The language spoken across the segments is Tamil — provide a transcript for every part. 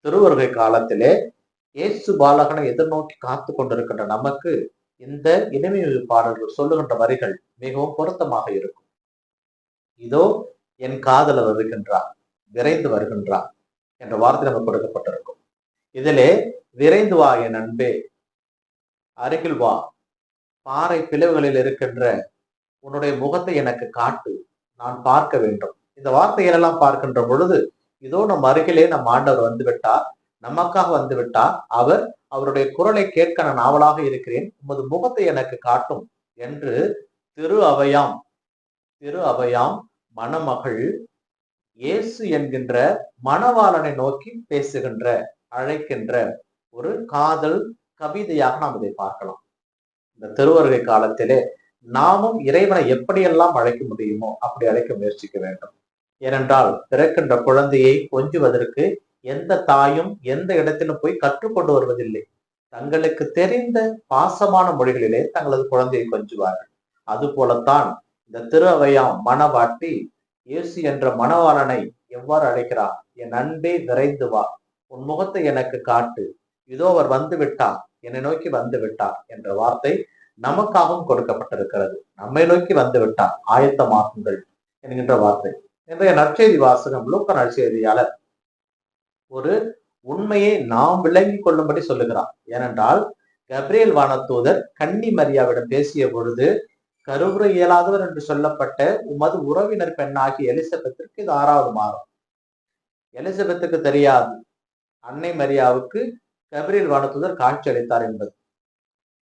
திருவருகை காலத்திலே இயேசு பாலகனை எதிர்நோக்கி காத்து கொண்டிருக்கின்ற நமக்கு இந்த இனிமை பாடல்கள் சொல்லுகின்ற வரிகள் மிகவும் பொருத்தமாக இருக்கும். இதோ என் காதலர் வருகின்றார், விரைந்து வருகின்றார் என்ற வார்த்தை நமக்கு கொடுக்கப்பட்டிருக்கும். இதிலே விரைந்து வா என் அன்பே, அருகில் வா, பாறை பிளவுகளில் இருக்கின்ற உன்னுடைய முகத்தை எனக்கு காட்டு, நான் பார்க்க வேண்டும். இந்த வார்த்தைகள் எல்லாம் பார்க்கின்ற பொழுது இதோ நம் அருகிலே நம் ஆண்டவர் வந்து விட்டார், நமக்காக வந்து விட்டார். அவருடைய குரலை கேட்க நான் ஆவலாக இருக்கிறேன், உமது முகத்தை எனக்கு காட்டும் என்று திரு அவையாம் மணமகள் இயேசு என்கின்ற மணவாளனை நோக்கி பேசுகின்ற, அழைக்கின்ற ஒரு காதல் கவிதையாக நாம் இதை பார்க்கலாம். இந்த திருவருகை காலத்திலே நாமும் இறைவனை எப்படியெல்லாம் அழைக்க முடியுமோ அப்படி அழைக்க முயற்சிக்க வேண்டும். ஏனென்றால் பிறக்கின்ற குழந்தையை கொஞ்சுவதற்கு எந்த தாயும் எந்த இடத்திலும் போய் கற்றுக்கொண்டு வருவதில்லை. தங்களுக்கு தெரிந்த பாசமான மொழிகளிலே தங்களது குழந்தையை கொஞ்சுவார்கள். அது போலத்தான் இந்த திரு அவையாம் மணவாட்டி இயேசு என்ற மணவாளனை எவ்வாறு அழைக்கிறார்? என் அன்பே விரைந்து வா, உன் முகத்தை எனக்கு காட்டு, இதோ அவர் வந்து விட்டார், என்னை நோக்கி வந்து விட்டார் என்ற வார்த்தை நமக்காகவும் கொடுக்கப்பட்டிருக்கிறது. நம்மை நோக்கி வந்து விட்டார், ஆயத்தமாக்குங்கள் என்கின்ற வார்த்தை. இன்றைய நற்செய்தி வாசகம் லூக்கா நற்செய்தியாளர் ஒரு உண்மையை நாம் விளங்கி கொள்ளும்படி சொல்லுகிறார். ஏனென்றால் கப்ரியேல் வானதூதர் கன்னி மரியாவிடம் பேசிய பொழுது, கருவுற இயலாதவர் என்று சொல்லப்பட்ட உமது உறவினர் பெண்ணாகி எலிசபெத்திற்கு இது 6வது மாதம். எலிசபெத்துக்கு தெரியாது அன்னை மரியாவுக்கு கப்ரியேல் வானதூதர் காட்சி அளித்தார் என்பது.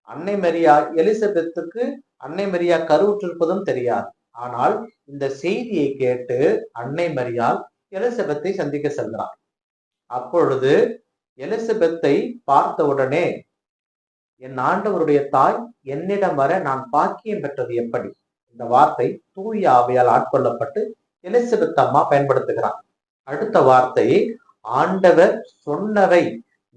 அன்னை மரியா எலிசபெத்துக்கு அன்னை மரியா கருவுற்றிருப்பதும் தெரியாது. ஆனால் இந்த செய்தியை கேட்டு அன்னை மரியாள் எலிசபெத்தை சந்திக்க செல்கிறார். அப்பொழுது எலிசபெத்தை பார்த்தவுடனே, என் ஆண்டவருடைய தாய் என்னிடம் வர நான் பாக்கியம் பெற்றது எப்படி? இந்த வார்த்தை தூய ஆவியால் ஆட்கொள்ளப்பட்டு எலிசபெத் அம்மா பயன்படுத்துகிறார். அடுத்த வார்த்தை, ஆண்டவர் சொன்னவை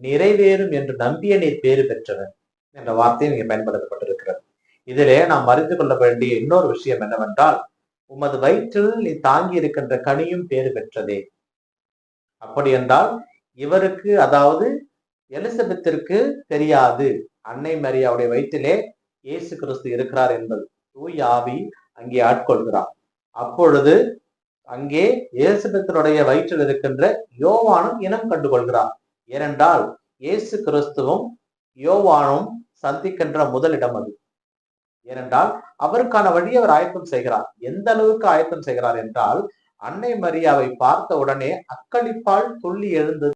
நிறைவேறும் என்று நம்பிய நீர் பேறு பெற்றவர் என்ற வார்த்தை இங்கே பயன்படுத்தப்பட்டிருக்கிறது. இதிலே நாம் அறிந்து கொள்ள வேண்டிய இன்னொரு விஷயம் என்னவென்றால், உமது வயிற்றில் நீ தாங்கி இருக்கின்ற கனியும் பேறு பெற்றதே. அப்படி என்றால் இவருக்கு, அதாவது எலிசபெத்திற்கு தெரியாது அன்னை மரியாவுடைய வயிற்றிலே இயேசு கிறிஸ்து இருக்கிறார் என்பது. தூய ஆவி அங்கே ஆட்கொள்கிறார். அப்பொழுது அங்கே எலிசபெத்தினுடைய வயிற்றில் இருக்கின்ற யோவானும் இனம் கண்டுகொள்கிறார். ஏனென்றால் இயேசு கிறிஸ்துவும் யோவானும் சந்திக்கின்ற முதலிடம் அது. ஏனென்றால் அவருக்கான வழியை அவர் ஆயத்தம் செய்கிறார். எந்த அளவுக்கு ஆயத்தம் செய்கிறார் என்றால், அன்னை மரியாவை பார்த்த உடனே அக்களிப்பால் துள்ளி எழுந்தது